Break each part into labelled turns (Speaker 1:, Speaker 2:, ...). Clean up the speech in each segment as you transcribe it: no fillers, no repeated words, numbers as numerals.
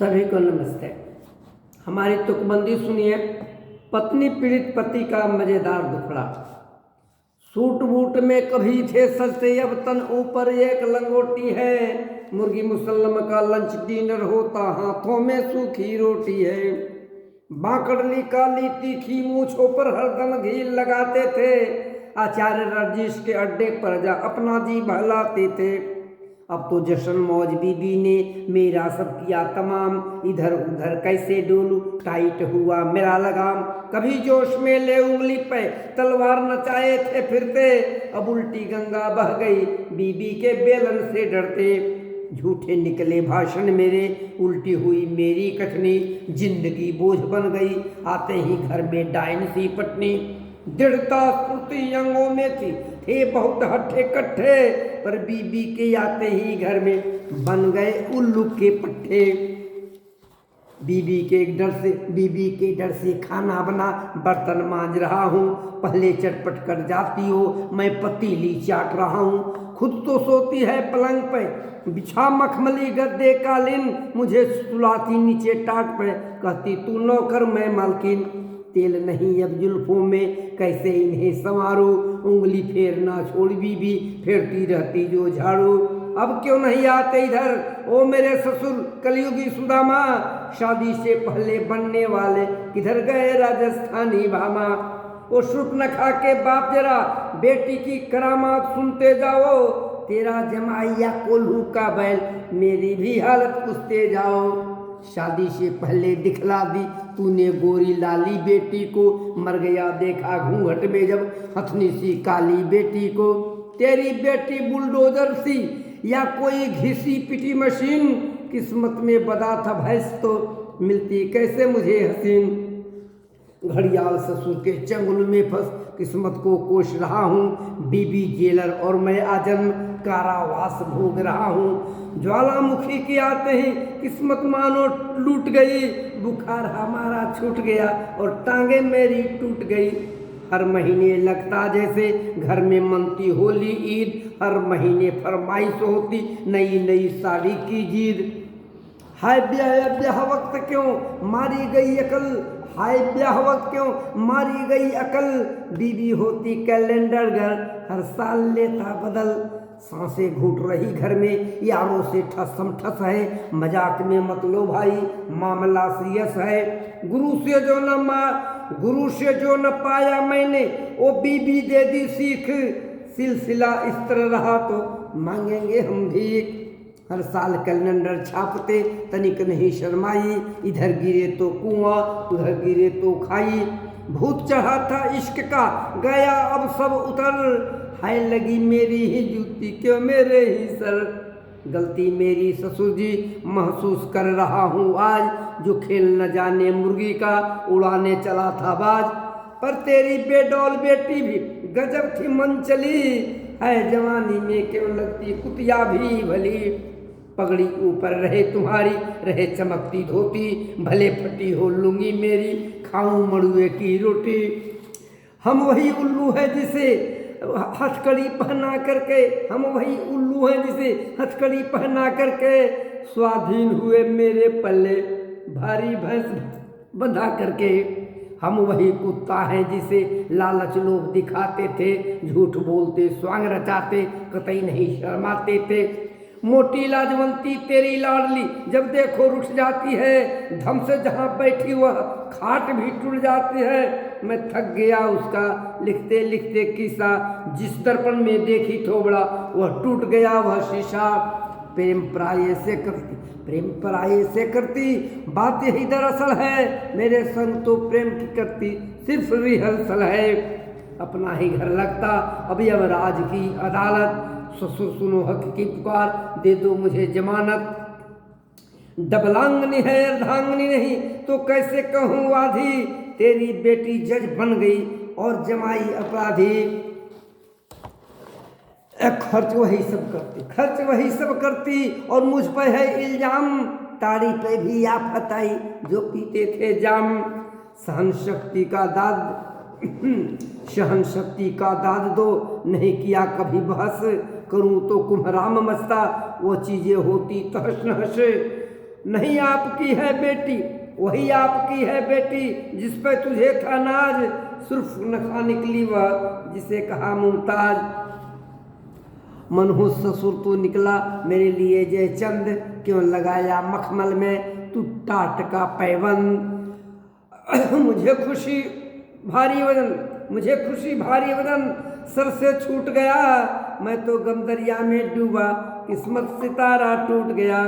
Speaker 1: सभी को नमस्ते। हमारी तुकबंदी सुनिए। पत्नी पीड़ित पति का मजेदार दुखड़ा। सूट बूट में कभी थे सस्ते, अब तन ऊपर एक लंगोटी है। मुर्गी मुसल्लम का लंच डिनर होता, हाथों में सूखी रोटी है। बाकड़ली काली तीखी मूछों पर हरदम घी लगाते थे। आचार्य रजिश के अड्डे पर जा अपना जी बहलाते थे। अब तो जश्न मौज बीबी ने मेरा सब किया तमाम, इधर उधर कैसे डोलू टाइट हुआ मेरा लगाम। कभी जोश में ले उंगली पे तलवार नचाए थे फिरते, अब उल्टी गंगा बह गई बीबी के बेलन से डरते। झूठे निकले भाषण मेरे, उल्टी हुई मेरी कथनी, जिंदगी बोझ बन गई आते ही घर में डायन सी पटनी। दृढ़ता स्फूर्ति अंगों में थी, थे बहुत हट्ठे कट्ठे, पर बीबी के आते ही घर में बन गए उल्लू के पट्टे। बीबी के डर से खाना बना बर्तन मांज रहा हूँ। पहले चटपट कर जाती हो, मैं पतीली चाट रहा हूँ। खुद तो सोती है पलंग पे, बिछा मखमली गद्दे कालीन, मुझे सुलाती नीचे टाट पे, कहती तू नौकर मैं मालकिन। तेल नहीं अब जुल्फों में, कैसे इन्हें संवारो, उंगली फेरना छोड़ बीबी फेरती रहती जो झाड़ू। अब क्यों नहीं आते इधर ओ मेरे ससुर कलयुगी सुदामा, शादी से पहले बनने वाले किधर गए राजस्थानी भामा। ओ शुक न खा के बाप जरा बेटी की करामात सुनते जाओ, तेरा जमाइया कोल्हू का बैल मेरी भी हालत पूछते जाओ। शादी से पहले दिखला दी तूने गोरी लाली बेटी को, मर गया देखा घूंघट में जब हथनी सी काली बेटी को। तेरी बेटी बुलडोजर सी या कोई घिसी पिटी मशीन, किस्मत में बदा था भैंस तो मिलती कैसे मुझे हसीन। घड़ियाल ससुर के चंगुल में फंस किस्मत को कोश रहा हूँ, बीबी जेलर और मैं आजन्म कारावास भोग रहा हूँ। ज्वालामुखी के आते ही किस्मत मानो लूट गई, बुखार हमारा छूट गया और टांगे मेरी टूट गई। हर महीने लगता जैसे घर में मनती होली ईद, हर महीने फरमाइश होती नई नई साड़ी की जीद। हाय ब्याह वक्त क्यों मारी गई अकल, हाय ब्याह वक्त क्यों मारी गई अकल, बीबी होती कैलेंडर घर हर साल लेता बदल। सांसें घूट रही घर में यारों से ठसम ठस है, मजाक में मत लो भाई मामला सीरियस है। गुरु से जो न पाया मैंने, ओ बीबी दे दी सीख, सिलसिला इस तरह रहा तो मांगेंगे हम भीख। हर साल कैलेंडर छापते तनिक नहीं शर्माई, इधर गिरे तो कुआं उधर गिरे तो खाई। भूत चढ़ा था इश्क का गया अब सब उतर, हाय लगी मेरी ही जूती क्यों मेरे ही सर। गलती मेरी ससुर जी महसूस कर रहा हूँ आज, जो खेल न जाने मुर्गी का उड़ाने चला था बाज। पर तेरी बेडौल बेटी भी गजब थी मन चली, है जवानी में क्यों लगती कुतिया भी भली। पगड़ी ऊपर रहे तुम्हारी रहे चमकती धोती, भले फटी हो लुंगी मेरी खाऊं मड़ुए की रोटी। हम वही उल्लू है जिसे हथकड़ी पहना करके, हम वही उल्लू हैं जिसे हथकड़ी पहना करके स्वाधीन हुए मेरे पल्ले भारी भैंस बंधा करके। हम वही कुत्ता हैं जिसे लालच लोभ दिखाते थे, झूठ बोलते स्वांग रचाते कतई नहीं शर्माते थे। मोटी लाजवंती तेरी लाडली जब देखो रुठ जाती है, धम से जहाँ बैठी वह खाट भी टूट जाती है। मैं थक गया उसका लिखते लिखते किस्सा, जिस दर्पण में देखी थोबड़ा वह टूट गया वह शीशा। प्रेम पराये से करती बात यही दरअसल है, मेरे संग तो प्रेम की करती सिर्फ रिहर्सल है। अपना ही घर लगता अभी अब राज की अदालत, ससुर सुनो हक की पुकार दे दो मुझे जमानत। डबलांगनी है अर्धांगनी नहीं तो कैसे कहूँ आधी, तेरी बेटी जज बन गई और जमाई अपराधी। खर्च वही सब करती और मुझ पर है इल्जाम, ताड़ी पे भी आफत आई जो पीते थे जाम। सहन शक्ति का दाद दो, नहीं किया कभी बहस, करूं तो कुम्हराम मचता वो चीजें होती तहस नहस। नहीं आपकी है बेटी, वही आपकी है बेटी जिस पे तुझे था नाज, सिर्फ नखा निकली वह जिसे कहा मुमताज। मनहूस ससुर तू निकला मेरे लिए जय चंद, क्यों लगाया मखमल में तू टाट का पैबंद। मुझे खुशी भारी वजन, मुझे खुशी भारी वजन सर से छूट गया, मैं तो गम दरिया में डूबा, किस्मत सितारा टूट गया।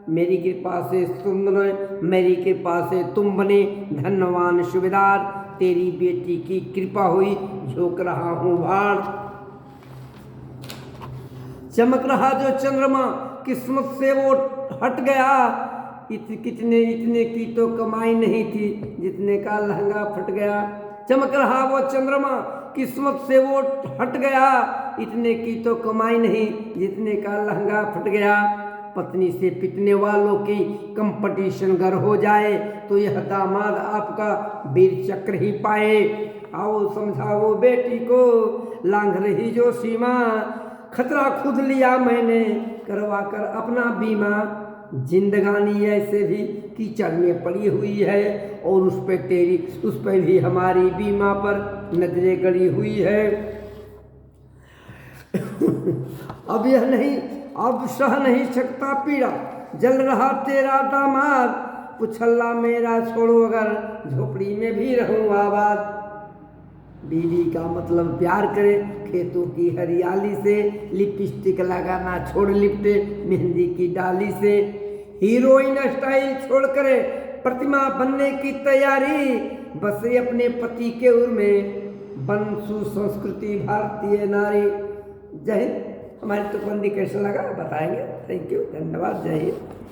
Speaker 1: मेरी कृपा से तुम बने, मेरी कृपा से तुम बने धनवान सुबेदार, तेरी बेटी की कृपा हुई झोंक रहा हूँ भाड़। चमक रहा जो चंद्रमा किस्मत से वो हट गया, कितने इतने की तो कमाई नहीं थी जितने का लहंगा फट गया। चमक रहा वो चंद्रमा किस्मत से वो हट गया, इतने की तो कमाई नहीं जितने का लहंगा फट गया। पत्नी से पिटने वालों की कंपटीशन अगर हो जाए तो यह दामाद आपका वीर चक्र ही पाए। आओ समझाओ बेटी को लांघ रही जो सीमा, खतरा खुद लिया मैंने करवा कर अपना बीमा। जिंदगानी ऐसे भी कीचड़ में पड़ी हुई है और उस पर भी हमारी बीमा पर नजरें गड़ी हुई है। अब सह नहीं सकता पीड़ा, जल रहा तेरा दामाद, पुछल्ला मेरा छोड़ो अगर झोपड़ी में भी रहूं आबाद। बीवी का मतलब प्यार करे खेतों की हरियाली से, लिपस्टिक लगाना छोड़ लिपटे मेहंदी की डाली से। हीरोइन स्टाइल छोड़ करे प्रतिमा बनने की तैयारी, बसे अपने पति के उर में बन सुसंस्कृति भारतीय नारी। जय हिंद। हमारी तुकबंदी कैसा लगा बताएंगे। थैंक यू, धन्यवाद, जय हिंद।